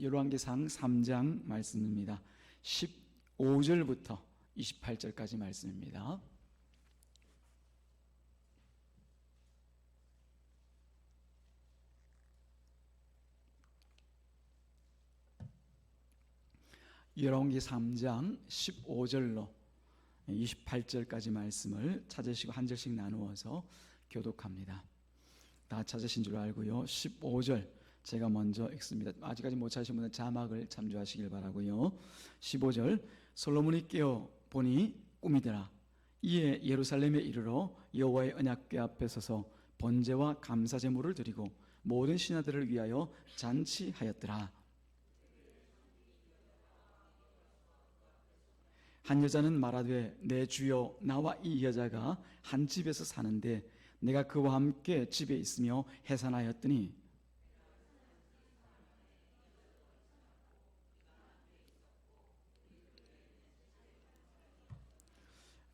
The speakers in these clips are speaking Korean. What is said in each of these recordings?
열왕기상 3장 말씀입니다. 15절부터 28절까지 말씀입니다. 열왕기 3장 15절로 28절까지 말씀을 찾으시고 한 절씩 나누어서 교독합니다. 다 찾으신 줄 알고요. 15절 제가 먼저 읽습니다. 아직까지 못 찾으신 분은 자막을 참조하시길 바라고요. 15절 솔로몬이 깨어 보니 꿈이더라. 이에 예루살렘에 이르러 여호와의 언약궤 앞에 서서 번제와 감사 제물을 드리고 모든 신하들을 위하여 잔치하였더라. 한 여자는 말하되 내 주여 나와 이 여자가 한 집에서 사는데 내가 그와 함께 집에 있으며 해산하였더니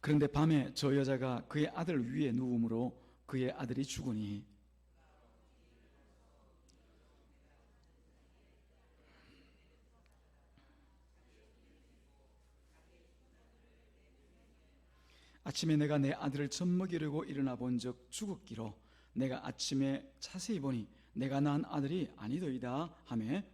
그런데 밤에 저 여자가 그의 아들 위에 누움으로 그의 아들이 죽으니 아침에 내가 내 아들을 젖먹이려고 일어나 본 적 죽었기로 내가 아침에 자세히 보니 내가 낳은 아들이 아니더이다 하매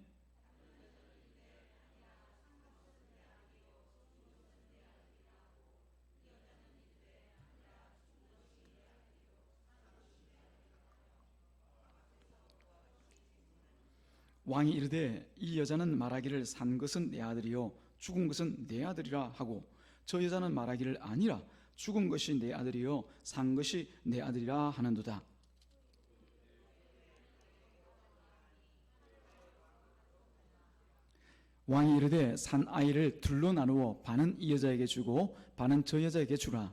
왕이 이르되 이 여자는 말하기를 산 것은 내 아들이요 죽은 것은 내 아들이라 하고 저 여자는 말하기를 아니라 죽은 것이 내 아들이요 산 것이 내 아들이라 하는도다. 왕이 이르되 산 아이를 둘로 나누어 반은 이 여자에게 주고 반은 저 여자에게 주라.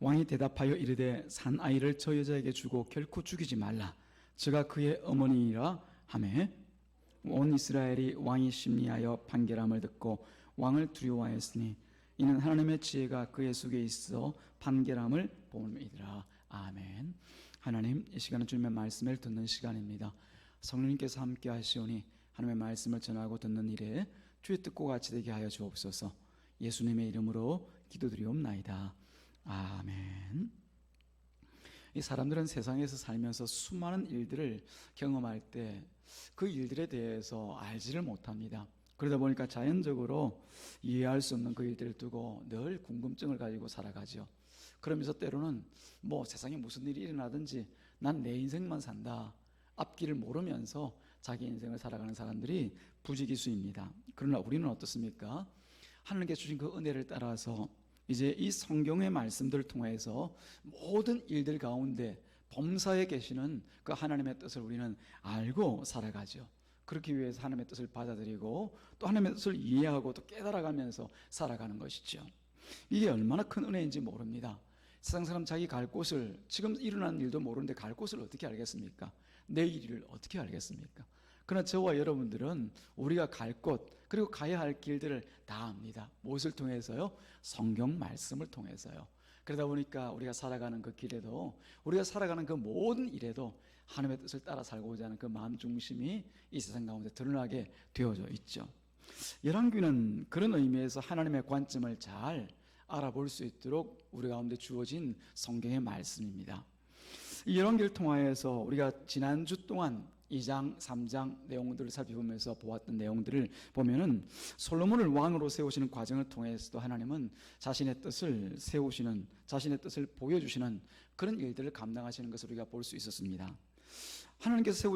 왕이 대답하여 이르되 산 아이를 저 여자에게 주고 결코 죽이지 말라. 저가 그의 어머니이라 하매 온 이스라엘이 왕이 심리하여 판결함을 듣고 왕을 두려워하였으니 이는 하나님의 지혜가 그의 속에 있어 판결함을 보음이더라. 아멘. 하나님, 이 시간은 주님의 말씀을 듣는 시간입니다. 성령님께서 함께 하시오니 하나님의 말씀을 전하고 듣는 일에 주의 뜻과 같이 되게 하여 주옵소서. 예수님의 이름으로 기도드리옵나이다. 아멘. 이 사람들은 세상에서 살면서 수많은 일들을 경험할 때 그 일들에 대해서 알지를 못합니다. 그러다 보니까 자연적으로 이해할 수 없는 그 일들을 두고 늘 궁금증을 가지고 살아가죠. 그러면서 때로는 뭐 세상에 무슨 일이 일어나든지 난 내 인생만 산다, 앞길을 모르면서 자기 인생을 살아가는 사람들이 부지기수입니다. 그러나 우리는 어떻습니까? 하나님께 주신 그 은혜를 따라서 이제 이 성경의 말씀들을 통해서 모든 일들 가운데 범사에 계시는 그 하나님의 뜻을 우리는 알고 살아가죠. 그렇기 위해서 하나님의 뜻을 받아들이고 또 하나님의 뜻을 이해하고 또 깨달아가면서 살아가는 것이죠. 이게 얼마나 큰 은혜인지 모릅니다. 세상 사람 자기 갈 곳을, 지금 일어나는 일도 모르는데 갈 곳을 어떻게 알겠습니까? 내일을 어떻게 알겠습니까? 그러나 저와 여러분들은 우리가 갈 곳, 그리고 가야 할 길들을 다 압니다. 무엇을 통해서요? 성경 말씀을 통해서요. 그러다 보니까 우리가 살아가는 그 길에도, 우리가 살아가는 그 모든 일에도 하나님의 뜻을 따라 살고자 하는 그 마음 중심이 이 세상 가운데 드러나게 되어져 있죠. 열왕기는 그런 의미에서 하나님의 관점을 잘 알아볼 수 있도록 우리 가운데 주어진 성경의 말씀입니다. 이 열왕기를 통하여서 우리가 지난주 동안 2장, 3장 내용들을 살펴보면서 보았던 내용들을 보면은 솔로몬을 왕으로 세우시는 과정을 통해서도 하나님은 자신의 뜻을 세우시는, 자신의 뜻을 보여주시는 그런 일들을 감당하시는 것을 우리가 볼 수 있었습니다. 하나님께서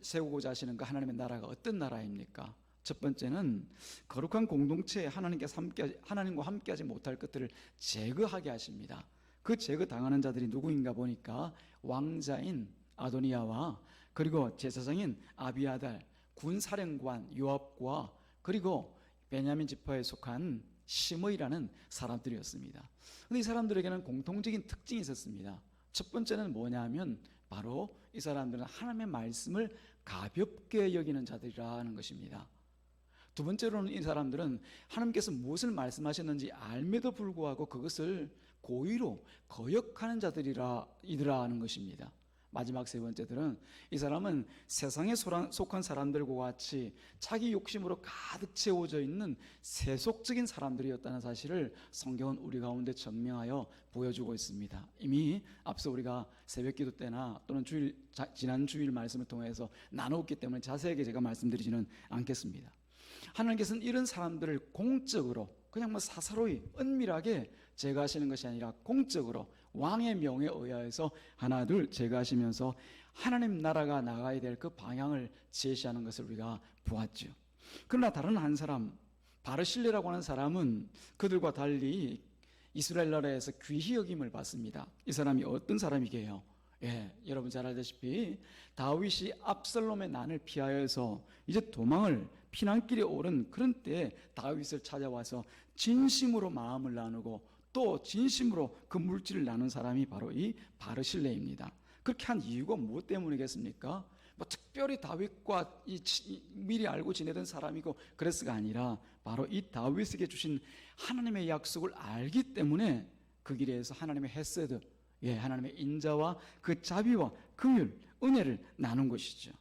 세우고자 하시는 그 하나님의 나라가 어떤 나라입니까? 첫 번째는 거룩한 공동체에 하나님과 함께하지 못할 것들을 제거하게 하십니다. 그 제거당하는 자들이 누구인가 보니까 왕자인 아도니아와 그리고 제사장인 아비아달, 군사령관 요압과 그리고 베냐민 지파에 속한 시므이라는 사람들이었습니다. 그런데 이 사람들에게는 공통적인 특징이 있었습니다. 첫 번째는 뭐냐면 바로 이 사람들은 하나님의 말씀을 가볍게 여기는 자들이라는 것입니다. 두 번째로는 이 사람들은 하나님께서 무엇을 말씀하셨는지 알매도 불구하고 그것을 고의로 거역하는 자들이라는 것입니다. 마지막 세 번째들은 이 사람은 세상에 속한 사람들과 같이 자기 욕심으로 가득 채워져 있는 세속적인 사람들이었다는 사실을 성경은 우리 가운데 증명하여 보여주고 있습니다. 이미 앞서 우리가 새벽기도 때나 또는 지난 주일 말씀을 통해서 나누었기 때문에 자세하게 제가 말씀드리지는 않겠습니다. 하나님께서는 이런 사람들을 공적으로 그냥 사사로이 은밀하게 제거하시는 것이 아니라 공적으로 왕의 명에 의하여서 하나둘 제거하시면서 하나님 나라가 나가야 될 그 방향을 제시하는 것을 우리가 보았죠. 그러나 다른 한 사람 바르실레라고 하는 사람은 그들과 달리 이스라엘 나라에서 귀히 여김을 받습니다. 이 사람이 어떤 사람이게요? 여러분 잘 알다시피 다윗이 압살롬의 난을 피하여서 이제 도망을 피난길에 오른 그런 때에 다윗을 찾아와서 진심으로 마음을 나누고 또 진심으로 그 물질을 나눈 사람이 바로 이 바르실레입니다. 그렇게 한 이유가 무엇 때문이겠습니까? 특별히 다윗과 미리 알고 지내던 사람이고 그랬어가 아니라 바로 이 다윗에게 주신 하나님의 약속을 알기 때문에 그 길에서 하나님의 헤세드, 하나님의 인자와 그 자비와 긍휼, 은혜를 나눈 것이죠.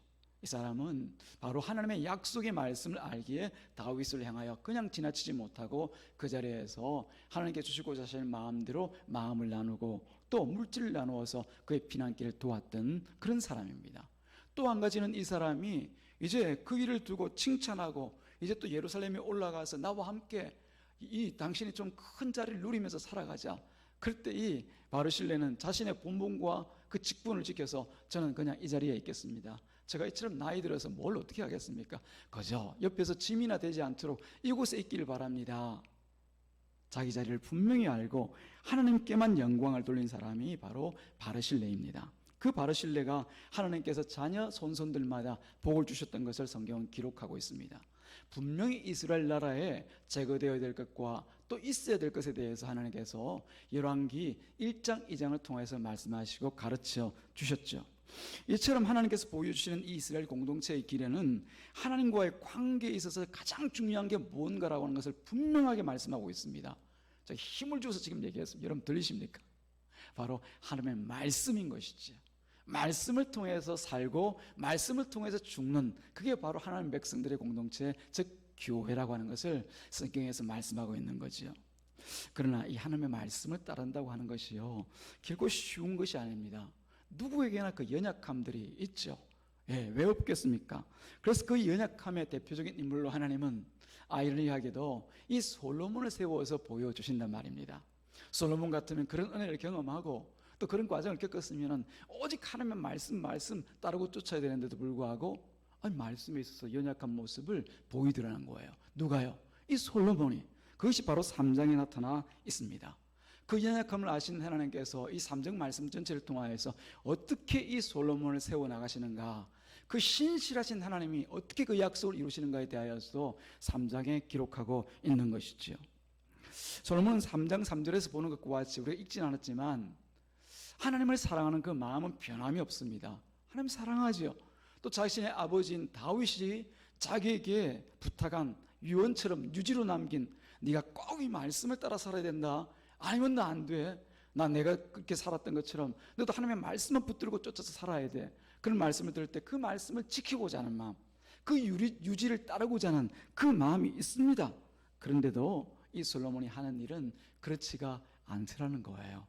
이 사람은 바로 하나님의 약속의 말씀을 알기에 다윗을 향하여 그냥 지나치지 못하고 그 자리에서 하나님께 주시고자 하실 마음대로 마음을 나누고 또 물질을 나누어서 그의 피난길을 도왔던 그런 사람입니다. 또 한 가지는 이 사람이 이제 그 일을 두고 칭찬하고 이제 또 예루살렘에 올라가서 나와 함께 이 당신이 좀 큰 자리를 누리면서 살아가자. 그럴 때 이 바르실레는 자신의 본분과 그 직분을 지켜서 저는 그냥 이 자리에 있겠습니다. 제가 이처럼 나이 들어서 뭘 어떻게 하겠습니까? 그저 옆에서 짐이나 되지 않도록 이곳에 있기를 바랍니다. 자기 자리를 분명히 알고 하나님께만 영광을 돌린 사람이 바로 바르실레입니다. 그 바르실레가 하나님께서 자녀 손손들마다 복을 주셨던 것을 성경은 기록하고 있습니다. 분명히 이스라엘 나라에 제거되어야 될 것과 또 있어야 될 것에 대해서 하나님께서 열왕기 1장 2장을 통해서 말씀하시고 가르쳐 주셨죠. 이처럼 하나님께서 보여주시는 이 이스라엘 공동체의 길에는 하나님과의 관계에 있어서 가장 중요한 게 뭔가라고 하는 것을 분명하게 말씀하고 있습니다. 제가 힘을 줘서 지금 얘기했습니다. 여러분 들리십니까? 바로 하나님의 말씀인 것이죠. 말씀을 통해서 살고 말씀을 통해서 죽는, 그게 바로 하나님 백성들의 공동체, 즉 교회라고 하는 것을 성경에서 말씀하고 있는 거죠. 그러나 이 하나님의 말씀을 따른다고 하는 것이요, 결코 쉬운 것이 아닙니다. 누구에게나 그 연약함들이 있죠. 왜 없겠습니까? 그래서 그 연약함의 대표적인 인물로 하나님은 아이러니하게도 이 솔로몬을 세워서 보여주신단 말입니다. 솔로몬 같으면 그런 은혜를 경험하고 또 그런 과정을 겪었으면 오직 하나님의 말씀 따르고 쫓아야 되는데도 불구하고 말씀에 있어서 연약한 모습을 보이더라는 거예요. 누가요? 이 솔로몬이. 그것이 바로 3장에 나타나 있습니다. 그 연약함을 아시는 하나님께서 이 3장 말씀 전체를 통하여서 어떻게 이 솔로몬을 세워나가시는가, 그 신실하신 하나님이 어떻게 그 약속을 이루시는가에 대하여서 3장에 기록하고 있는 것이죠. 솔로몬은 3장 3절에서 보는 것과 같이 우리가 읽지는 않았지만 하나님을 사랑하는 그 마음은 변함이 없습니다. 하나님 사랑하죠. 또 자신의 아버지인 다윗이 자기에게 부탁한 유언처럼 유지로 남긴, 네가 꼭 이 말씀을 따라 살아야 된다, 아니면 나 안 돼, 내가 그렇게 살았던 것처럼 너도 하나님의 말씀을 붙들고 쫓아서 살아야 돼, 그런 말씀을 들을 때 그 말씀을 지키고자 하는 마음, 그 유지를 따르고자 하는 그 마음이 있습니다. 그런데도 이 솔로몬이 하는 일은 그렇지가 않더라는 거예요.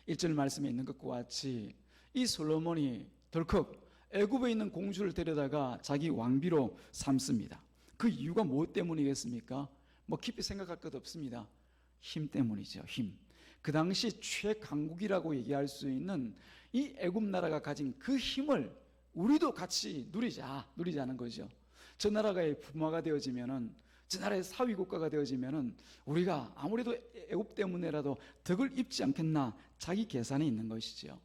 1절 말씀에 있는 것과 같이 이 솔로몬이 덜컥 애굽에 있는 공주를 데려다가 자기 왕비로 삼습니다. 그 이유가 무엇 때문이겠습니까? 깊이 생각할 것 없습니다. 힘 때문이죠. 힘. 그 당시 최강국이라고 얘기할 수 있는 이 애굽 나라가 가진 그 힘을 우리도 같이 누리자는 거죠. 저 나라가 부마가 되어지면은, 저 나라의 사위 국가가 되어지면은 우리가 아무래도 애굽 때문에라도 덕을 입지 않겠나, 자기 계산이 있는 것이죠.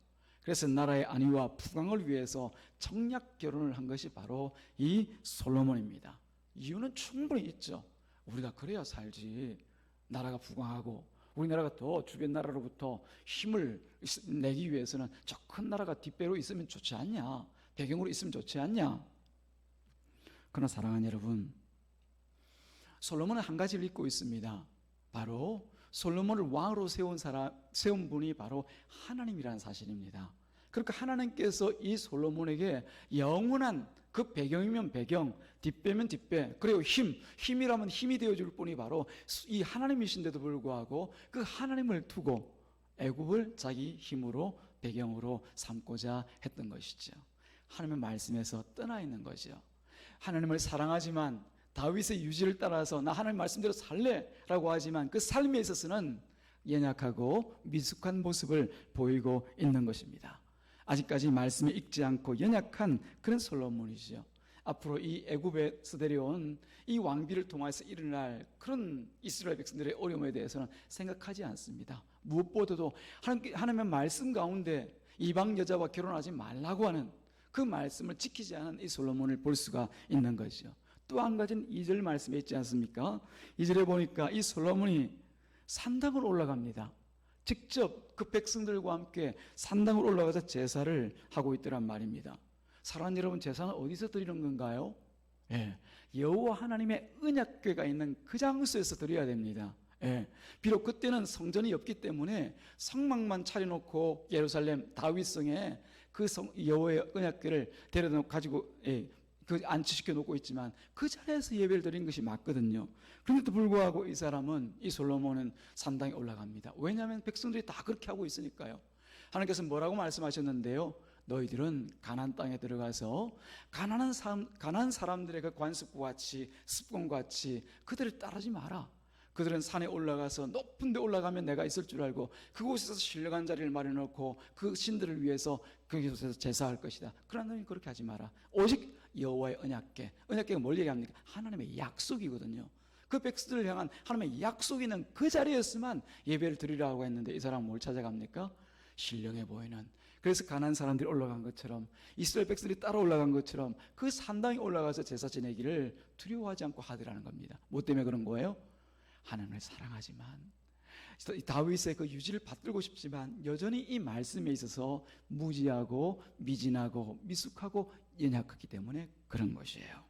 그래서 나라의 안위와 부강을 위해서 청약 결혼을 한 것이 바로 이 솔로몬입니다. 이유는 충분히 있죠. 우리가 그래야 살지, 나라가 부강하고 우리나라가 더 주변 나라로부터 힘을 내기 위해서는 저 큰 나라가 뒷배로 있으면 좋지 않냐, 배경으로 있으면 좋지 않냐. 그러나 사랑하는 여러분, 솔로몬은 한 가지를 잊고 있습니다. 바로 솔로몬을 왕으로 세운 분이 바로 하나님이라는 사실입니다. 그러니까 하나님께서 이 솔로몬에게 영원한 그 배경이면 배경, 뒷배면 뒷배, 그리고 힘이라면 힘이 되어줄 분이 바로 이 하나님이신데도 불구하고 그 하나님을 두고 애굽을 자기 힘으로 배경으로 삼고자 했던 것이죠. 하나님의 말씀에서 떠나 있는 거죠. 하나님을 사랑하지만 다윗의 유지를 따라서 나 하나님 말씀대로 살래라고 하지만 그 삶에 있어서는 연약하고 미숙한 모습을 보이고 있는 것입니다. 아직까지 말씀을 읽지 않고 연약한 그런 솔로몬이죠. 앞으로 이 애굽에서 내려온 이 왕비를 통해서 일어날 그런 이스라엘 백성들의 어려움에 대해서는 생각하지 않습니다. 무엇보다도 하나님의 말씀 가운데 이방 여자와 결혼하지 말라고 하는 그 말씀을 지키지 않은 이 솔로몬을 볼 수가 있는 거죠. 또 한 가지는 2절 말씀에 있지 않습니까? 2절에 보니까 이 솔로몬이 산당으로 올라갑니다. 직접 그 백성들과 함께 산당으로 올라가서 제사를 하고 있더란 말입니다. 사랑하는 여러분, 제사는 어디서 드리는 건가요? 여호와 하나님의 언약궤가 있는 그 장소에서 드려야 됩니다. 비록 그때는 성전이 없기 때문에 성막만 차려놓고 예루살렘 다윗성에 그 여호와의 언약궤를 데려다 가지고 그 안치시켜 놓고 있지만 그 자리에서 예배를 드린 것이 맞거든요. 그런데도 불구하고 이 사람은, 이 솔로몬은 산당에 올라갑니다. 왜냐하면 백성들이 다 그렇게 하고 있으니까요. 하나님께서 뭐라고 말씀하셨는데요? 너희들은 가나안 땅에 들어가서 가나안 사람들의 그 관습과 같이 습관과 같이 그들을 따르지 마라. 그들은 산에 올라가서 높은 데 올라가면 내가 있을 줄 알고 그곳에서 신령한 자리를 마련해놓고 그 신들을 위해서 그곳에서 제사할 것이다. 그러나 너희 그렇게 하지 마라. 오직 여호와의 언약궤가 뭘 얘기합니까? 하나님의 약속이거든요. 그 백성들을 향한 하나님의 약속이 있는 그 자리였으면 예배를 드리라고 했는데 이 사람은 뭘 찾아갑니까? 신령해 보이는, 그래서 가나안 사람들이 올라간 것처럼 이스라엘 백성들이 따라 올라간 것처럼 그 산당에 올라가서 제사 지내기를 두려워하지 않고 하더라는 겁니다. 뭐 때문에 그런 거예요? 하나님을 사랑하지만 다윗의 그 유지를 받들고 싶지만 여전히 이 말씀에 있어서 무지하고 미진하고 미숙하고 연약하기 때문에 그런 것이에요.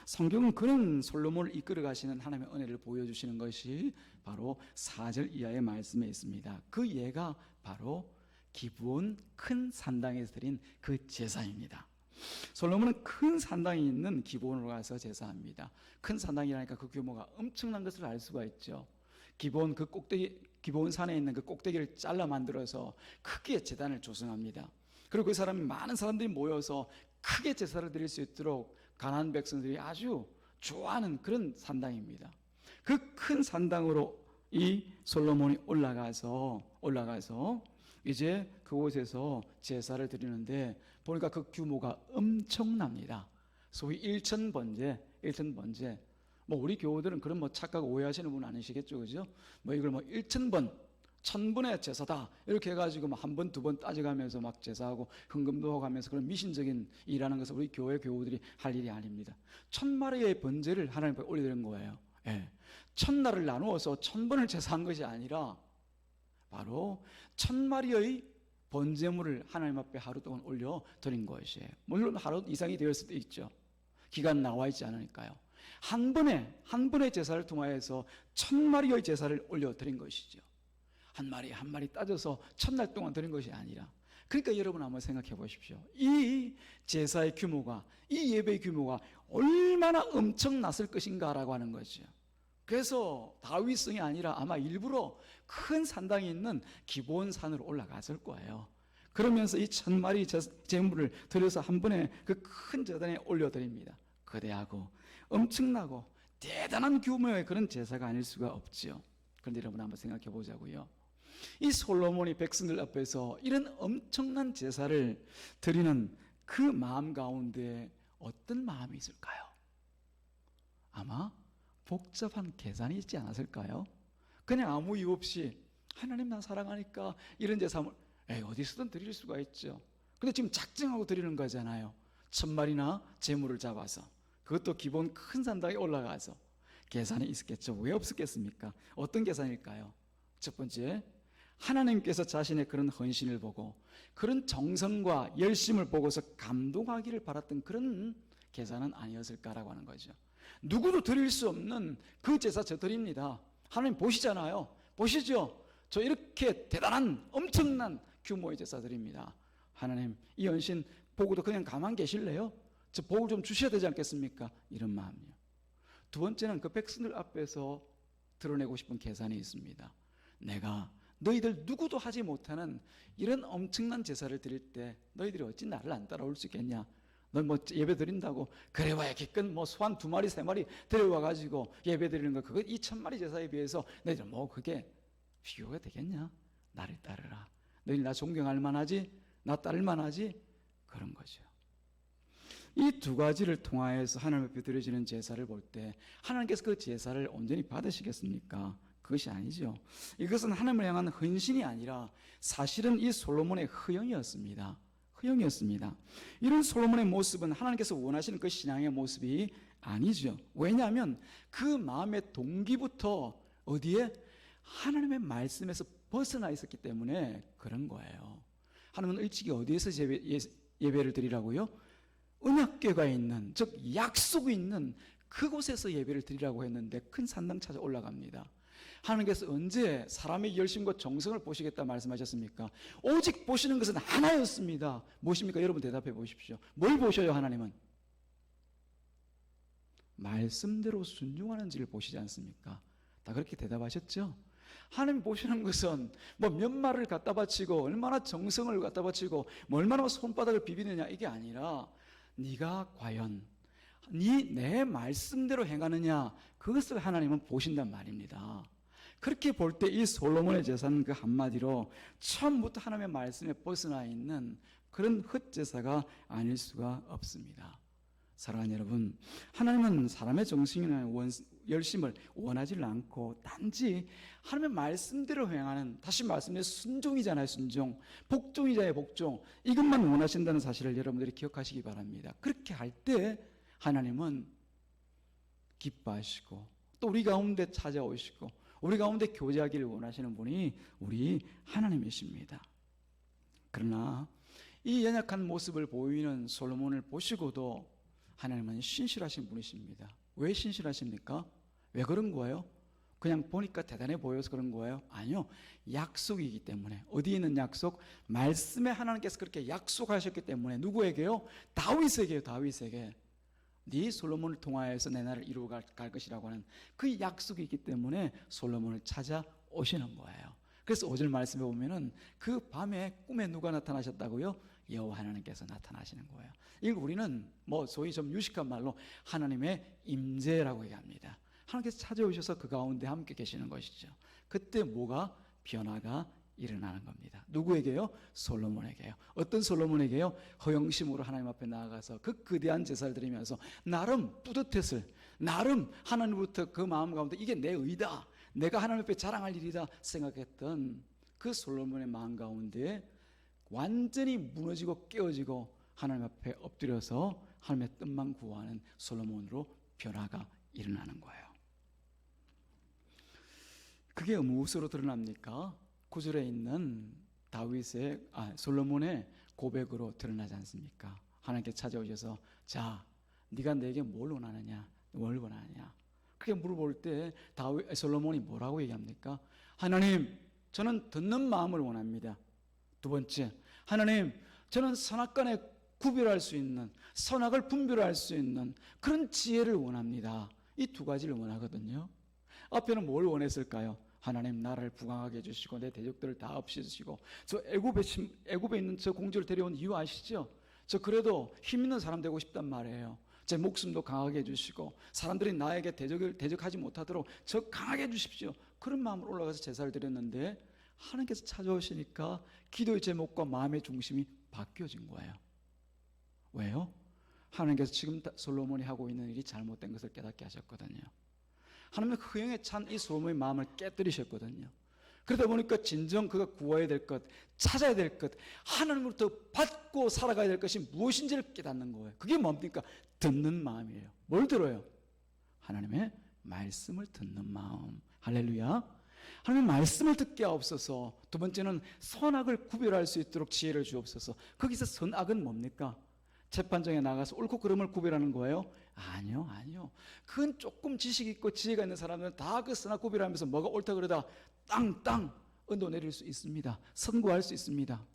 성경은 그런 솔로몬을 이끌어 가시는 하나님의 은혜를 보여주시는 것이 바로 4절 이하의 말씀에 있습니다. 그 예가 바로 기브온 큰 산당에서 드린 그 제사입니다. 솔로몬은 큰 산당이 있는 기브온으로 가서 제사합니다. 큰 산당이라니까 그 규모가 엄청난 것을 알 수가 있죠. 기브온 그 꼭대기, 기브온 산에 있는 그 꼭대기를 잘라 만들어서 크게 제단을 조성합니다. 그리고 그 사람이 많은 사람들이 모여서 크게 제사를 드릴 수 있도록 가나안 백성들이 아주 좋아하는 그런 산당입니다. 그 큰 산당으로 이 솔로몬이 올라가서 이제 그곳에서 제사를 드리는데 보니까 그 규모가 엄청납니다. 소위 1,000번제. 뭐 우리 교우들은 그런 뭐 착각 오해하시는 분 아니시겠죠, 그죠? 뭐 이걸 뭐 1,000번, 1,000번의 제사다 이렇게 해가지고 뭐 한 번, 두 번 따져가면서 막 제사하고 헌금도 하고 하면서 그런 미신적인 일하는 것을 우리 교회 교우들이 할 일이 아닙니다. 1,000마리의 번제를 하나님 앞에 올려드린 거예요. 1,000날을 나누어서 1,000번을 제사한 것이 아니라 바로 1,000마리의 번제물을 하나님 앞에 하루 동안 올려드린 것이에요. 물론 하루 이상이 되었을 수도 있죠. 기간 나와 있지 않으니까요. 한 번의 제사를 통하여서 1,000마리의 제사를 올려드린 것이죠. 한 마리 한 마리 따져서 1,000날 동안 드린 것이 아니라, 그러니까 여러분 한번 생각해 보십시오. 이 제사의 규모가, 이 예배의 규모가 얼마나 엄청났을 것인가라고 하는 거죠. 그래서 다윗성이 아니라 아마 일부러 큰 산당이 있는 기브온 산으로 올라갔을 거예요. 그러면서 이 1,000마리 제물을 들여서 한 번에 그 큰 제단에 올려드립니다. 거대하고 엄청나고 대단한 규모의 그런 제사가 아닐 수가 없지요. 그런데 여러분 한번 생각해 보자고요. 이 솔로몬이 백성들 앞에서 이런 엄청난 제사를 드리는 그 마음 가운데 어떤 마음이 있을까요? 아마 복잡한 계산이 있지 않았을까요? 그냥 아무 이유 없이 하나님 나 사랑하니까 이런 제사를 어디서든 드릴 수가 있죠. 근데 지금 작정하고 드리는 거잖아요. 1,000마리나 제물을 잡아서, 그것도 기본 큰 산당에 올라가서 계산이 있었겠죠. 왜 없었겠습니까? 어떤 계산일까요? 첫 번째, 하나님께서 자신의 그런 헌신을 보고 그런 정성과 열심을 보고서 감동하기를 바랐던 그런 계산은 아니었을까라고 하는 거죠. 누구도 드릴 수 없는 그 제사 저 드립니다. 하나님 보시잖아요. 보시죠. 저 이렇게 대단한 엄청난 규모의 제사 드립니다. 하나님 이 헌신 보고도 그냥 가만 계실래요? 저 복을 좀 주셔야 되지 않겠습니까? 이런 마음이요. 두 번째는 그 백성들 앞에서 드러내고 싶은 계산이 있습니다. 내가 너희들 누구도 하지 못하는 이런 엄청난 제사를 드릴 때 너희들이 어찌 나를 안 따라올 수 있겠냐? 너 뭐 예배 드린다고 그래봐야 기껏 뭐 소 한 2마리 3마리 데려와가지고 예배 드리는 거 그거 2,000마리 제사에 비해서 너희들 뭐 그게 비교가 되겠냐? 나를 따르라. 너희들 나 존경할 만하지? 나 따를 만하지? 그런 거죠. 이 두 가지를 통하여서 하나님 앞에 드려지는 제사를 볼 때 하나님께서 그 제사를 온전히 받으시겠습니까? 그것이 아니죠. 이것은 하나님을 향한 헌신이 아니라 사실은 이 솔로몬의 허영이었습니다. 허영이었습니다. 이런 솔로몬의 모습은 하나님께서 원하시는 그 신앙의 모습이 아니죠. 왜냐하면 그 마음의 동기부터 어디에? 하나님의 말씀에서 벗어나 있었기 때문에 그런 거예요. 하나님은 일찍이 어디에서 예배를 드리라고요? 언약궤가 있는, 즉 약속이 있는 그곳에서 예배를 드리라고 했는데 큰 산당 찾아 올라갑니다. 하나님께서 언제 사람의 열심과 정성을 보시겠다 말씀하셨습니까? 오직 보시는 것은 하나였습니다. 무엇입니까? 여러분 대답해 보십시오. 뭘 보셔요 하나님은? 말씀대로 순종하는지를 보시지 않습니까? 다 그렇게 대답하셨죠? 하나님 보시는 것은 뭐 몇 말을 갖다 바치고 얼마나 정성을 갖다 바치고 뭐 얼마나 손바닥을 비비느냐 이게 아니라 네가 과연 내 말씀대로 행하느냐 그것을 하나님은 보신단 말입니다. 그렇게 볼 때 이 솔로몬의 제사는 그 한마디로 처음부터 하나님의 말씀에 벗어나 있는 그런 헛제사가 아닐 수가 없습니다. 사랑하는 여러분, 하나님은 사람의 정신이나 열심을 원하지 않고 단지 하나님의 말씀대로 행하는, 다시 말씀드린 순종이잖아요. 순종, 복종이잖아요. 복종. 이것만 원하신다는 사실을 여러분들이 기억하시기 바랍니다. 그렇게 할 때 하나님은 기뻐하시고 또 우리 가운데 찾아오시고 우리 가운데 교제하기를 원하시는 분이 우리 하나님이십니다. 그러나 이 연약한 모습을 보이는 솔로몬을 보시고도 하나님은 신실하신 분이십니다. 왜 신실하십니까? 왜 그런 거예요? 그냥 보니까 대단해 보여서 그런 거예요? 아니요. 약속이기 때문에. 어디 있는 약속? 말씀에 하나님께서 그렇게 약속하셨기 때문에. 누구에게요? 다윗에게요. 다윗에게. 네 솔로몬을 통하여서 내 나라를 이루어갈 것이라고 하는 그 약속이 있기 때문에 솔로몬을 찾아오시는 거예요. 그래서 5절 말씀에 보면은 그 밤에 꿈에 누가 나타나셨다고요? 여호와 하나님께서 나타나시는 거예요. 이걸 우리는 뭐 소위 좀 유식한 말로 하나님의 임재라고 얘기합니다. 하나님께서 찾아오셔서 그 가운데 함께 계시는 것이죠. 그때 뭐가? 변화가 일어나는 겁니다. 누구에게요? 솔로몬에게요. 어떤 솔로몬에게요? 허영심으로 하나님 앞에 나아가서 그 거대한 제사를 드리면서 나름 뿌듯했을, 나름 하나님부터 그 마음 가운데 이게 내 의다, 내가 하나님 앞에 자랑할 일이다 생각했던 그 솔로몬의 마음 가운데 완전히 무너지고 깨어지고 하나님 앞에 엎드려서 하나님의 뜻만 구하는 솔로몬으로 변화가 일어나는 거예요. 그게 무엇으로 드러납니까? 9절에 있는 솔로몬의 고백으로 드러나지 않습니까? 하나님께 찾아오셔서 자, 네가 내게 뭘 원하느냐? 뭘 원하느냐? 그렇게 물어볼 때 솔로몬이 뭐라고 얘기합니까? 하나님, 저는 듣는 마음을 원합니다. 두 번째, 하나님, 저는 선악간에 구별할 수 있는, 선악을 분별할 수 있는 그런 지혜를 원합니다. 이 두 가지를 원하거든요. 앞에는 뭘 원했을까요? 하나님 나라를 부강하게 해주시고 내 대적들을 다 없애주시고 저 애굽에 있는 저 공주를 데려온 이유 아시죠? 저 그래도 힘 있는 사람 되고 싶단 말이에요. 제 목숨도 강하게 해주시고 사람들이 나에게 대적하지 못하도록 저 강하게 해주십시오. 그런 마음으로 올라가서 제사를 드렸는데 하나님께서 찾아오시니까 기도의 제목과 마음의 중심이 바뀌어진 거예요. 왜요? 하나님께서 지금 솔로몬이 하고 있는 일이 잘못된 것을 깨닫게 하셨거든요. 하나님의 허영에 찬 이 솔로몬의 마음을 깨뜨리셨거든요. 그러다 보니까 진정 그가 구해야 될 것, 찾아야 될 것, 하나님으로부터 받고 살아가야 될 것이 무엇인지를 깨닫는 거예요. 그게 뭡니까? 듣는 마음이에요. 뭘 들어요? 하나님의 말씀을 듣는 마음. 할렐루야. 하나님 말씀을 듣게 하옵소서. 두 번째는 선악을 구별할 수 있도록 지혜를 주옵소서. 거기서 선악은 뭡니까? 재판장에 나가서 옳고 그름을 구별하는 거예요? 아니요, 아니요. 그건 조금 지식 있고 지혜가 있는 사람들은 다 그 선악 구별하면서 뭐가 옳다 그러다 땅땅 언도 내릴 수 있습니다. 선고할 수 있습니다.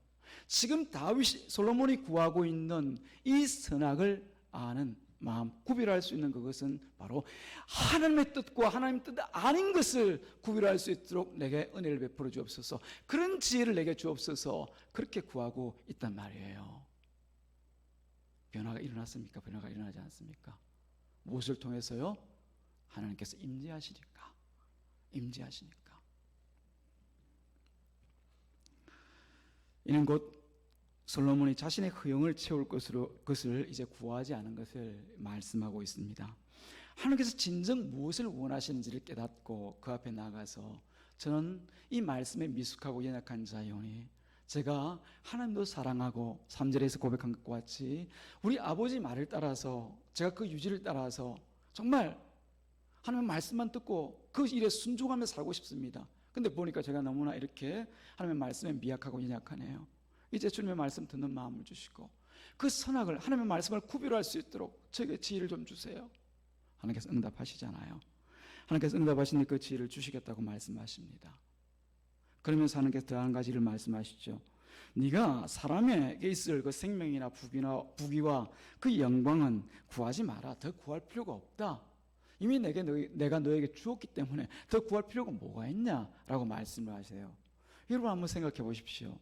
지금 다윗이 솔로몬이 구하고 있는 이 선악을 아는 마음, 구별할 수 있는 그것은 바로 하나님의 뜻과 하나님의 뜻 아닌 것을 구별할 수 있도록 내게 은혜를 베풀어 주옵소서. 그런 지혜를 내게 주옵소서. 그렇게 구하고 있단 말이에요. 변화가 일어났습니까? 변화가 일어나지 않습니까? 무엇을 통해서요? 하나님께서 임재하시니까. 임재하시니까. 이는 곧 솔로몬이 자신의 허영을 채울 것을 이제 구하지 않은 것을 말씀하고 있습니다. 하나님께서 진정 무엇을 원하시는지를 깨닫고 그 앞에 나가서 저는 이 말씀에 미숙하고 연약한 자이오니 제가 하나님도 사랑하고 3절에서 고백한 것과 같이 우리 아버지 말을 따라서 제가 그 유지를 따라서 정말 하나님의 말씀만 듣고 그 일에 순종하며 살고 싶습니다. 근데 보니까 제가 너무나 이렇게 하나님의 말씀에 미약하고 연약하네요. 이제 주님의 말씀 듣는 마음을 주시고 그 선악을 하나님의 말씀을 구별할 수 있도록 저에게 지혜를 좀 주세요. 하나님께서 응답하시잖아요. 하나님께서 응답하시니 그 지혜를 주시겠다고 말씀하십니다. 그러면서 하나님께서 더 한 가지를 말씀하시죠. 네가 사람에게 있을 그 생명이나 부귀와 그 영광은 구하지 마라. 더 구할 필요가 없다. 이미 내가 너에게 주었기 때문에 더 구할 필요가 뭐가 있냐라고 말씀을 하세요. 여러분 한번 생각해 보십시오.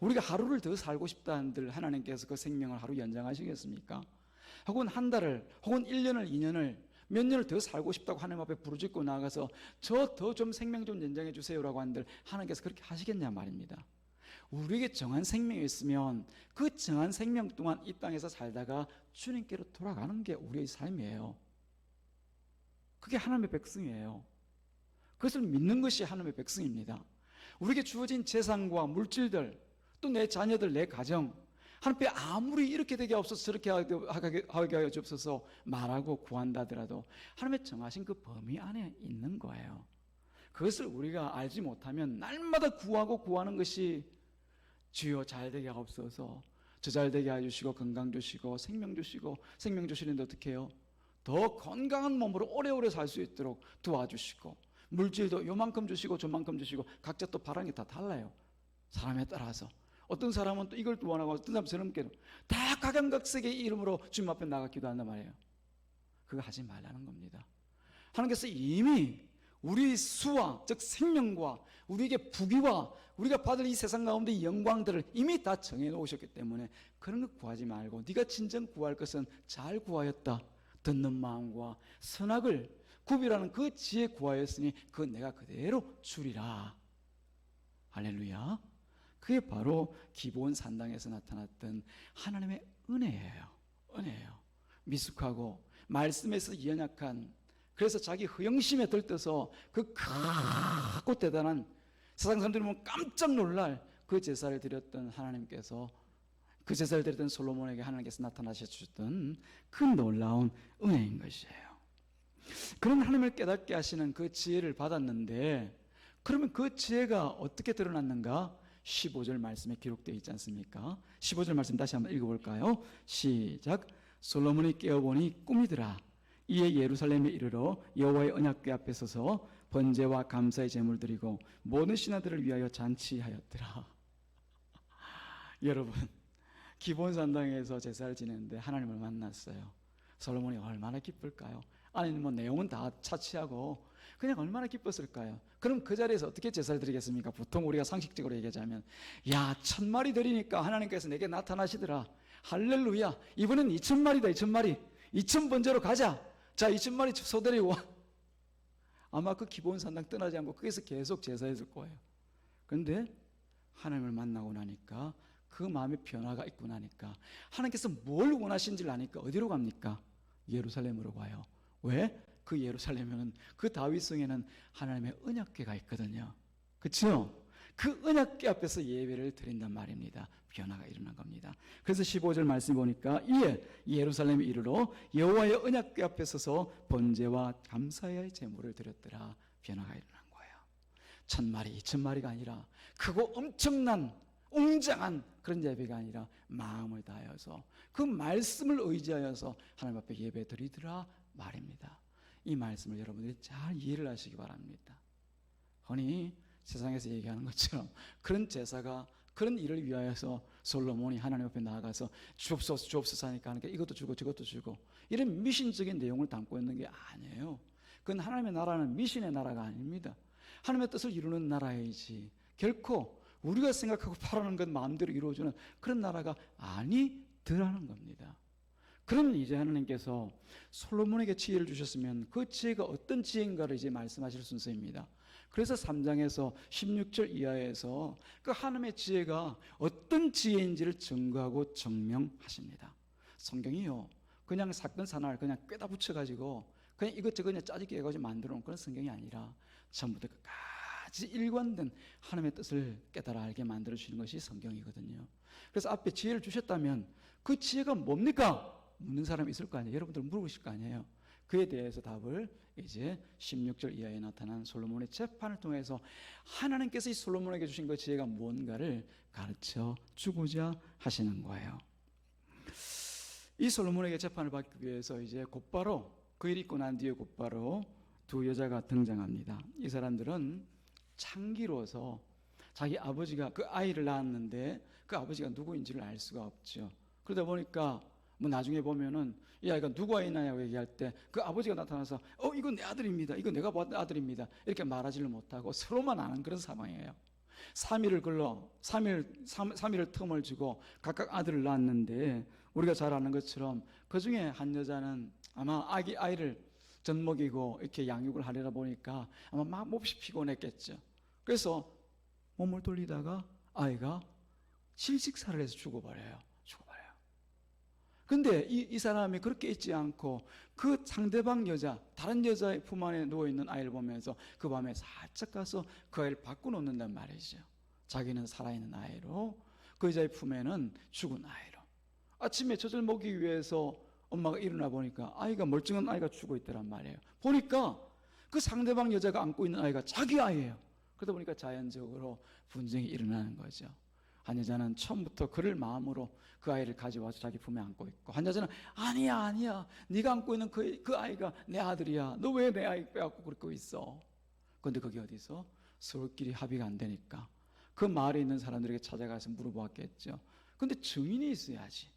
우리가 하루를 더 살고 싶다는들 하나님께서 그 생명을 하루 연장하시겠습니까? 혹은 한 달을 혹은 1년을 2년을 몇 년을 더 살고 싶다고 하나님 앞에 부르짖고 나가서 저 더 좀 생명 좀 연장해 주세요라고 한들 하나님께서 그렇게 하시겠냐 말입니다. 우리에게 정한 생명이 있으면 그 정한 생명 동안 이 땅에서 살다가 주님께로 돌아가는 게 우리의 삶이에요. 그게 하나님의 백성이에요. 그것을 믿는 것이 하나님의 백성입니다. 우리에게 주어진 재산과 물질들 또 내 자녀들, 내 가정 하나님께 아무리 이렇게 되게 없어서 저렇게 하게 하여 주옵소서 말하고 구한다 하더라도 하나님의 정하신 그 범위 안에 있는 거예요. 그것을 우리가 알지 못하면 날마다 구하고 구하는 것이 주여 잘되게 하옵소서, 저 잘되게 해주시고 건강 주시고 생명 주시고, 생명 주시는데 어떻게 해요? 더 건강한 몸으로 오래오래 살 수 있도록 도와주시고, 물질도 요만큼 주시고 저만큼 주시고, 각자 또 바라는 게 다 달라요. 사람에 따라서 어떤 사람은 또 이걸 또 원하고 어떤 사람은 저렇게 다 각양각색의 이름으로 주님 앞에 나가 기도한단 말이에요. 그거 하지 말라는 겁니다. 하나님께서 이미 우리 수와 즉 생명과 우리에게 부귀와 우리가 받을 이 세상 가운데 영광들을 이미 다 정해놓으셨기 때문에 그런 거 구하지 말고 네가 진정 구할 것은 잘 구하였다, 듣는 마음과 선악을 구별하는 그 지혜 구하였으니 그건 내가 그대로 주리라. 할렐루야. 그게 바로 기본 산당에서 나타났던 하나님의 은혜예요. 은혜예요. 미숙하고 말씀에서 연약한, 그래서 자기 허영심에 들떠서 그 크고 대단한, 세상 사람들이 보면 깜짝 놀랄 그 제사를 드렸던 하나님께서, 그 제사를 드렸던 솔로몬에게 하나님께서 나타나셨던 그 놀라운 은혜인 것이에요. 그런 하나님을 깨닫게 하시는 그 지혜를 받았는데, 그러면 그 지혜가 어떻게 드러났는가? 15절 말씀에 기록되어 있지 않습니까? 15절 말씀 다시 한번 읽어볼까요? 시작. 솔로몬이 깨어보니 꿈이더라. 이에 예루살렘에 이르러 여호와의 언약궤 앞에 서서 번제와 감사의 제물 드리고 모든 신하들을 위하여 잔치하였더라. 여러분, 기본 산당에서 제사를 지내는데 하나님을 만났어요. 솔로몬이 얼마나 기쁠까요? 아니 뭐 내용은 다 차치하고 그냥 얼마나 기뻤을까요? 그럼 그 자리에서 어떻게 제사를 드리겠습니까? 보통 우리가 상식적으로 얘기하자면, 야 1000마리 드리니까 하나님께서 내게 나타나시더라. 할렐루야. 이번엔 2000마리다. 2000마리. 2000번제로 가자. 자 2000마리 소 데리고 와. 아마 그 기본 산당 떠나지 않고 거기서 계속 제사했을 거예요. 그런데 하나님을 만나고 나니까, 그 마음의 변화가 있고 나니까, 하나님께서 뭘 원하시는지를 아니까 어디로 갑니까? 예루살렘으로 가요. 왜? 그 예루살렘에는, 그 다윗성에는 하나님의 언약궤가 있거든요. 그렇죠? 그 언약궤 앞에서 예배를 드린단 말입니다. 변화가 일어난 겁니다. 그래서 15절 말씀 보니까 이에 예루살렘에 이르러 여호와의 언약궤 앞에 서서 번제와 감사의 제물을 드렸더라. 변화가 일어난 거예요. 1000마리, 2000마리가 아니라 크고 엄청난 웅장한 그런 예배가 아니라 마음을 다하여서 그 말씀을 의지하여서 하나님 앞에 예배 드리더라 말입니다. 이 말씀을 여러분들이 잘 이해를 하시기 바랍니다. 흔히 세상에서 얘기하는 것처럼 그런 제사가 그런 일을 위하여서 솔로몬이 하나님 앞에 나아가서 주옵소서 주옵소서 하니까 이것도 주고 저것도 주고 이런 미신적인 내용을 담고 있는 게 아니에요. 그건 하나님의 나라는 미신의 나라가 아닙니다. 하나님의 뜻을 이루는 나라이지 결코 우리가 생각하고 바라는 것 마음대로 이루어주는 그런 나라가 아니더라는 겁니다. 그러면 이제 하나님께서 솔로몬에게 지혜를 주셨으면 그 지혜가 어떤 지혜인가를 이제 말씀하실 순서입니다. 그래서 3장에서 16절 이하에서 그 하나님의 지혜가 어떤 지혜인지를 증거하고 증명하십니다. 성경이요 그냥 사건 사나를 그냥 꿰다 붙여가지고 그냥 이것저것 그냥 짜집게 해가지고 만들어 놓은 그런 성경이 아니라 전부터 끝까지 일관된 하나님의 뜻을 깨달아 알게 만들어 주시는 것이 성경이거든요. 그래서 앞에 지혜를 주셨다면 그 지혜가 뭡니까? 묻는 사람이 있을 거 아니에요. 여러분들 물어보실 거 아니에요. 그에 대해서 답을 이제 16절 이하에 나타난 솔로몬의 재판을 통해서 하나님께서 이 솔로몬에게 주신 그 지혜가 뭔가를 가르쳐 주고자 하시는 거예요. 이 솔로몬에게 재판을 받기 위해서 이제 곧바로 그 일 있고 난 뒤에 곧바로 두 여자가 등장합니다. 이 사람들은 창기로서 자기 아버지가 그 아이를 낳았는데 그 아버지가 누구인지를 알 수가 없죠. 그러다 보니까 뭐 나중에 보면은 이 아이가 누구 아이냐고 얘기할 때 그 아버지가 나타나서 이건 내 아들입니다. 이거 내가 본 아들입니다. 이렇게 말하지를 못하고 서로만 아는 그런 상황이에요. 3일을 걸러 3일을 틈을 주고 각각 아들을 낳았는데 우리가 잘 아는 것처럼 그 중에 한 여자는 아마 아이를 젖먹이고 이렇게 양육을 하려다 보니까 아마 막 몹시 피곤했겠죠. 그래서 몸을 돌리다가 아이가 실직사를 해서 죽어버려요. 근데 이 사람이 그렇게 있지 않고 그 상대방 여자, 다른 여자의 품 안에 누워있는 아이를 보면서 그 밤에 살짝 가서 그 아이를 바꿔놓는단 말이죠. 자기는 살아있는 아이로 그 여자의 품에는 죽은 아이로. 아침에 젖을 먹기 위해서 엄마가 일어나 보니까 아이가 멀쩡한 아이가 죽어 있더란 말이에요. 보니까 그 상대방 여자가 안고 있는 아이가 자기 아이예요. 그러다 보니까 자연적으로 분쟁이 일어나는 거죠. 한 여자는 처음부터 그럴 마음으로 그 아이를 가져와서 자기 품에 안고 있고, 한 여자는 아니야 네가 안고 있는 그 아이가 내 아들이야. 너 왜 내 아이 빼앗고 그러고 있어? 그런데 그게 어디서 서로끼리 합의가 안 되니까 그 마을에 있는 사람들에게 찾아가서 물어보았겠죠. 근데 증인이 있어야지.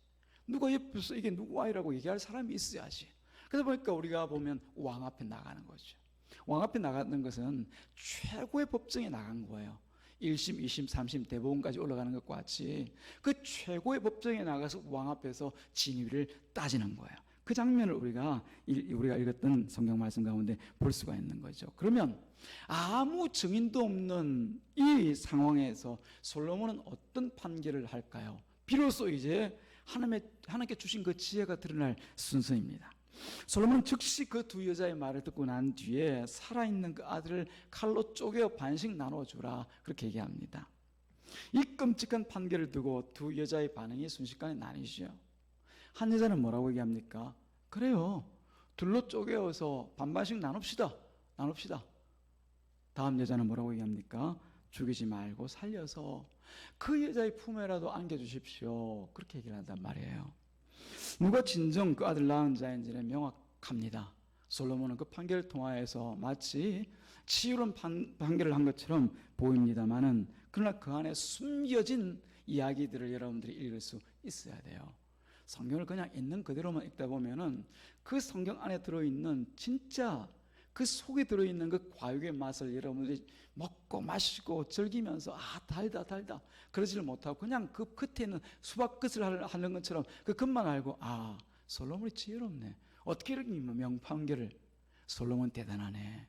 누가 옆에서 이게 누구 아이라고 얘기할 사람이 있어야지. 그러다 보니까 우리가 보면 왕 앞에 나가는 거죠. 왕 앞에 나가는 것은 최고의 법정에 나간 거예요. 1심, 2심, 3심, 대법원까지 올라가는 것과 같이 그 최고의 법정에 나가서 왕 앞에서 진위를 따지는 거예요. 그 장면을 우리가 읽었던 성경 말씀 가운데 볼 수가 있는 거죠. 그러면 아무 증인도 없는 이 상황에서 솔로몬은 어떤 판결을 할까요? 비로소 이제 하나님께 주신 그 지혜가 드러날 순서입니다. 솔로몬은 즉시 그 두 여자의 말을 듣고 난 뒤에 살아있는 그 아들을 칼로 쪼개 반씩 나눠주라 그렇게 얘기합니다. 이 끔찍한 판결을 두고 두 여자의 반응이 순식간에 나뉘죠. 한 여자는 뭐라고 얘기합니까? 그래요, 둘로 쪼개어서 반반씩 나눕시다. 다음 여자는 뭐라고 얘기합니까? 죽이지 말고 살려서 그 여자의 품에라도 안겨주십시오. 그렇게 얘기를 한단 말이에요. 누가 진정 그 아들 낳은 자인지는 명확합니다. 솔로몬은 그 판결을 통하여서 마치 치유로운 판결을 한 것처럼 보입니다만은 그러나 그 안에 숨겨진 이야기들을 여러분들이 읽을 수 있어야 돼요. 성경을 그냥 있는 그대로만 읽다 보면은 그 성경 안에 들어있는 진짜 그 속에 들어있는 그 과육의 맛을 여러분들이 먹고 마시고 즐기면서 달다 그러지를 못하고 그냥 그 끝에 있는 수박 끝을 하는 것처럼 그 끝만 알고 솔로몬이 지혜롭네. 어떻게 이렇게 명판결을 솔로몬 대단하네.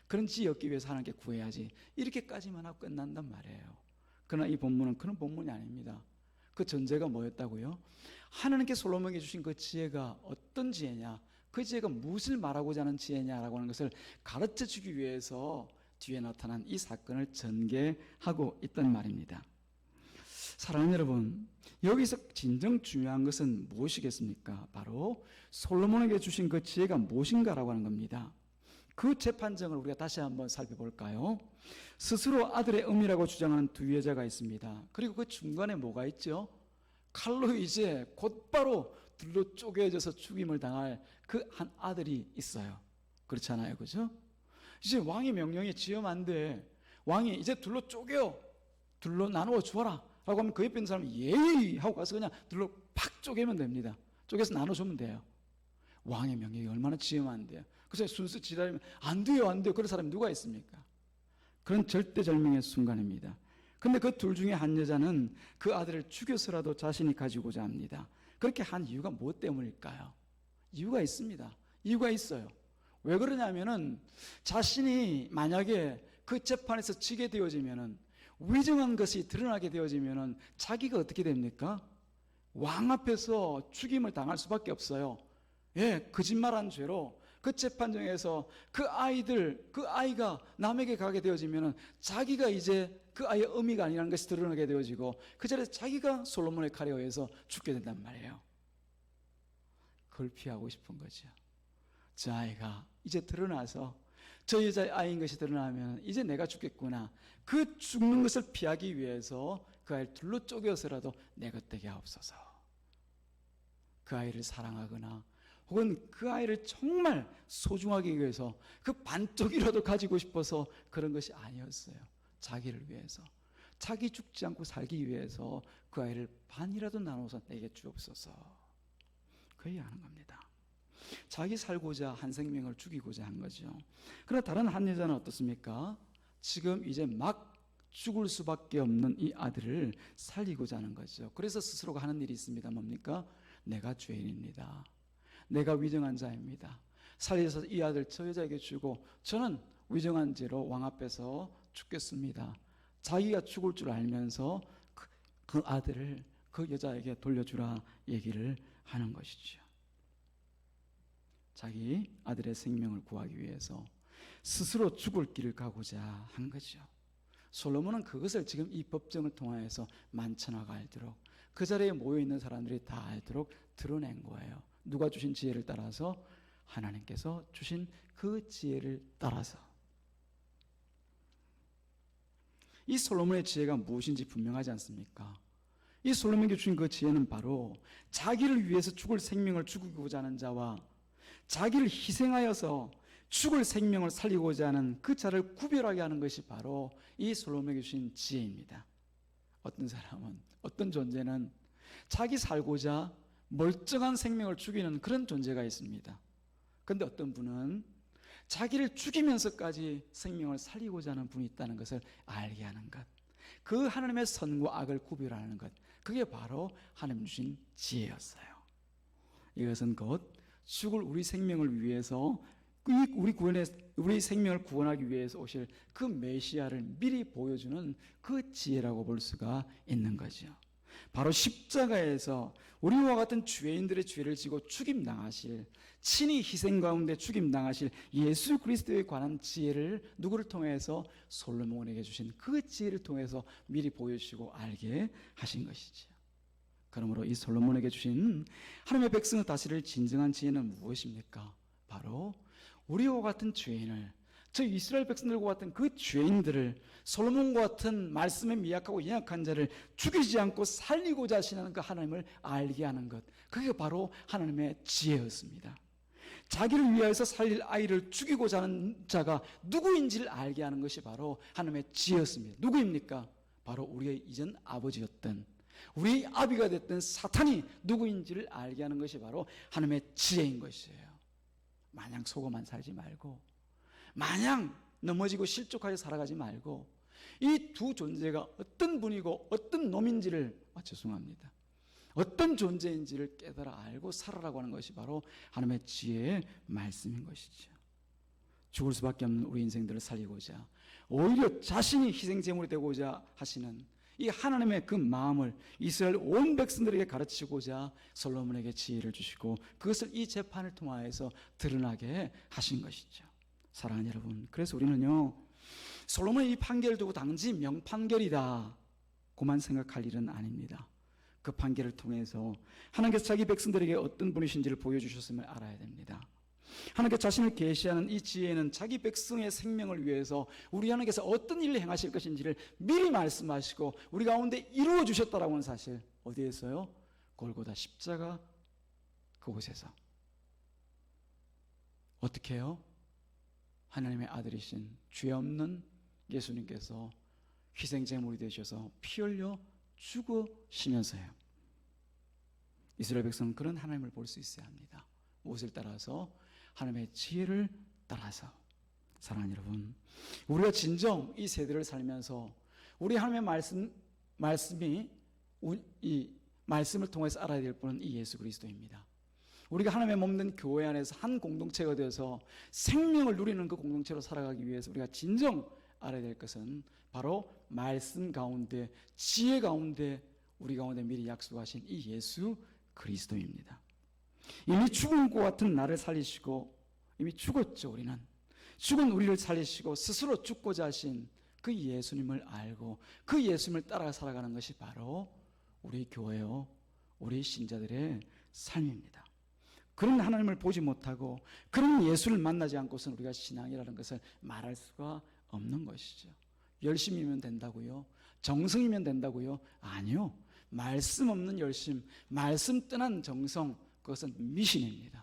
그런 지혜 얻기 위해서 하나님께 구해야지. 이렇게까지만 하고 끝난단 말이에요. 그러나 이 본문은 그런 본문이 아닙니다. 그 전제가 뭐였다고요? 하나님께 솔로몬에게 주신 그 지혜가 어떤 지혜냐, 그 지혜가 무엇을 말하고자 하는 지혜냐라고 하는 것을 가르쳐 주기 위해서 뒤에 나타난 이 사건을 전개하고 있단 말입니다. 사랑하는 여러분, 여기서 진정 중요한 것은 무엇이겠습니까? 바로 솔로몬에게 주신 그 지혜가 무엇인가라고 하는 겁니다. 그 재판정을 우리가 다시 한번 살펴볼까요? 스스로 아들의 음이라고 주장하는 두 여자가 있습니다. 그리고 그 중간에 뭐가 있죠? 칼로 이제 곧바로 둘로 쪼개져서 죽임을 당할 그 한 아들이 있어요. 그렇잖아요, 그죠? 이제 왕의 명령에 지으면 안 돼. 왕이 이제 둘로 쪼개요, 둘로 나누어 주어라 라고 하면 그 옆에 있는 사람이 예이 하고 가서 그냥 둘로 팍 쪼개면 됩니다. 쪼개서 나눠주면 돼요. 왕의 명령이 얼마나 지으면 안 돼요. 그래서 순수 지랄이면 안 돼요, 안 돼요. 그런 사람이 누가 있습니까? 그런 절대절명의 순간입니다. 근데 그 둘 중에 한 여자는 그 아들을 죽여서라도 자신이 가지고자 합니다. 그렇게 한 이유가 무엇 때문일까요? 이유가 있습니다. 이유가 있어요. 왜 그러냐면은 자신이 만약에 그 재판에서 지게 되어지면은, 위증한 것이 드러나게 되어지면은 자기가 어떻게 됩니까? 왕 앞에서 죽임을 당할 수밖에 없어요. 예, 거짓말한 죄로 그 재판정에서 그 아이가 남에게 가게 되어지면은 자기가 이제 그 아이의 의미가 아니라는 것이 드러나게 되어지고 그 자리에서 자기가 솔로몬의 칼에 의해서 죽게 된단 말이에요. 그걸 피하고 싶은 거죠. 저 아이가 이제 드러나서 저 여자의 아이인 것이 드러나면 이제 내가 죽겠구나. 그 죽는 것을 피하기 위해서 그 아이를 둘로 쪼개서라도 내 것 되게 하옵소서. 그 아이를 사랑하거나 혹은 그 아이를 정말 소중하게 위해서 그 반쪽이라도 가지고 싶어서 그런 것이 아니었어요. 자기를 위해서, 자기 죽지 않고 살기 위해서 그 아이를 반이라도 나눠서 내게 주옵소서. 그 얘기하는 겁니다. 자기 살고자 한 생명을 죽이고자 한 거죠. 그러나 다른 한 여자는 어떻습니까? 지금 이제 막 죽을 수밖에 없는 이 아들을 살리고자 하는 거죠. 그래서 스스로가 하는 일이 있습니다. 뭡니까? 내가 죄인입니다. 내가 위정한 자입니다. 살려서 이 아들 저 여자에게 주고 저는 위정한 죄로 왕 앞에서 죽겠습니다. 자기가 죽을 줄 알면서 그 아들을 그 여자에게 돌려주라 얘기를 하는 것이죠. 자기 아들의 생명을 구하기 위해서 스스로 죽을 길을 가고자 한 거죠. 솔로몬은 그것을 지금 이 법정을 통하여서 만천하가 알도록, 그 자리에 모여있는 사람들이 다 알도록 드러낸 거예요. 누가 주신 지혜를 따라서? 하나님께서 주신 그 지혜를 따라서. 이 솔로몬의 지혜가 무엇인지 분명하지 않습니까? 이 솔로몬에게 주신 그 지혜는 바로 자기를 위해서 죽을 생명을 죽이고자 하는 자와 자기를 희생하여서 죽을 생명을 살리고자 하는 그 자를 구별하게 하는 것이 바로 이 솔로몬에게 주신 지혜입니다. 어떤 사람은, 어떤 존재는 자기 살고자 멀쩡한 생명을 죽이는 그런 존재가 있습니다. 그런데 어떤 분은 자기를 죽이면서까지 생명을 살리고자 하는 분이 있다는 것을 알게 하는 것, 그 하나님의 선과 악을 구별하는 것, 그게 바로 하나님 주신 지혜였어요. 이것은 곧 죽을 우리 생명을 위해서, 우리 생명을 구원하기 위해서 오실 그 메시아를 미리 보여주는 그 지혜라고 볼 수가 있는 거죠. 바로 십자가에서 우리와 같은 죄인들의 죄를 지고 죽임당하실, 친히 희생 가운데 죽임당하실 예수 그리스도에 관한 지혜를 누구를 통해서? 솔로몬에게 주신 그 지혜를 통해서 미리 보여주시고 알게 하신 것이죠. 그러므로 이 솔로몬에게 주신 하나님의 백성을 다스릴 진정한 지혜는 무엇입니까? 바로 우리와 같은 죄인을, 저 이스라엘 백성들과 같은 그 죄인들을, 솔로몬과 같은 말씀에 미약하고 연약한 자를 죽이지 않고 살리고자 하시는 그 하나님을 알게 하는 것, 그게 바로 하나님의 지혜였습니다. 자기를 위하여서 살릴 아이를 죽이고자 하는 자가 누구인지를 알게 하는 것이 바로 하나님의 지혜였습니다. 누구입니까? 바로 우리의 이전 아버지였던, 우리의 아비가 됐던 사탄이 누구인지를 알게 하는 것이 바로 하나님의 지혜인 것이에요. 마냥 속어만 살지 말고, 마냥 넘어지고 실족하여 살아가지 말고, 이 두 존재가 어떤 분이고 어떤 놈인지를, 죄송합니다, 어떤 존재인지를 깨달아 알고 살아라고 하는 것이 바로 하나님의 지혜의 말씀인 것이죠. 죽을 수밖에 없는 우리 인생들을 살리고자, 오히려 자신이 희생제물이 되고자 하시는 이 하나님의 그 마음을 이스라엘 온 백성들에게 가르치고자 솔로몬에게 지혜를 주시고 그것을 이 재판을 통하여서 드러나게 하신 것이죠. 사랑하는 여러분, 그래서 우리는요, 솔로몬의 이 판결을 두고 단지 명판결이다 고만 생각할 일은 아닙니다. 그 판결을 통해서 하나님께서 자기 백성들에게 어떤 분이신지를 보여주셨음을 알아야 됩니다. 하나님께 자신을 계시하는 이 지혜는 자기 백성의 생명을 위해서 우리 하나님께서 어떤 일을 행하실 것인지를 미리 말씀하시고 우리 가운데 이루어 주셨다라고 하는 사실, 어디에서요? 골고다 십자가 그곳에서. 어떻게 해요? 하나님의 아들이신 죄 없는 예수님께서 희생제물이 되셔서 피 흘려 죽으시면서요. 이스라엘 백성은 그런 하나님을 볼 수 있어야 합니다. 무엇을 따라서? 하나님의 지혜를 따라서. 사랑하는 여러분, 우리가 진정 이 세대를 살면서 우리 하나님의 말씀이 이 말씀을 통해서 알아야 될 분은 이 예수 그리스도입니다. 우리가 하나님의 몸된 교회 안에서 한 공동체가 되어서 생명을 누리는 그 공동체로 살아가기 위해서 우리가 진정 알아야 될 것은 바로 말씀 가운데, 지혜 가운데, 우리 가운데 미리 약속하신 이 예수 그리스도입니다. 이미 죽은 것 같은 나를 살리시고, 이미 죽었죠. 우리는 죽은 우리를 살리시고 스스로 죽고자 하신 그 예수님을 알고 그 예수님을 따라 살아가는 것이 바로 우리 교회요, 우리 신자들의 삶입니다. 그런 하나님을 보지 못하고 그런 예수를 만나지 않고서는 우리가 신앙이라는 것을 말할 수가 없는 것이죠. 열심이면 된다고요? 정성이면 된다고요? 아니요. 말씀 없는 열심, 말씀 떠난 정성, 그것은 미신입니다.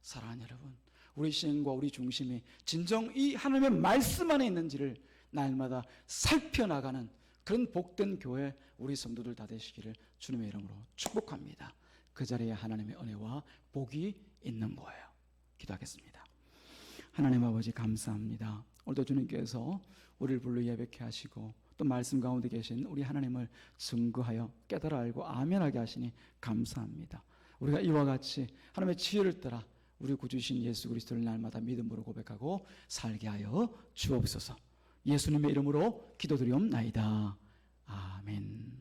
사랑하는 여러분, 우리 신앙과 우리 중심이 진정 이 하나님의 말씀 안에 있는지를 날마다 살펴나가는 그런 복된 교회, 우리 성도들 다 되시기를 주님의 이름으로 축복합니다. 그 자리에 하나님의 은혜와 복이 있는 거예요. 기도하겠습니다. 하나님 아버지, 감사합니다. 오늘도 주님께서 우리를 불러 예배케 하시고 또 말씀 가운데 계신 우리 하나님을 증거하여 깨달아 알고 아멘하게 하시니 감사합니다. 우리가 이와 같이 하나님의 지혜를 따라 우리 구주신 예수 그리스도를 날마다 믿음으로 고백하고 살게 하여 주옵소서. 예수님의 이름으로 기도드리옵나이다. 아멘.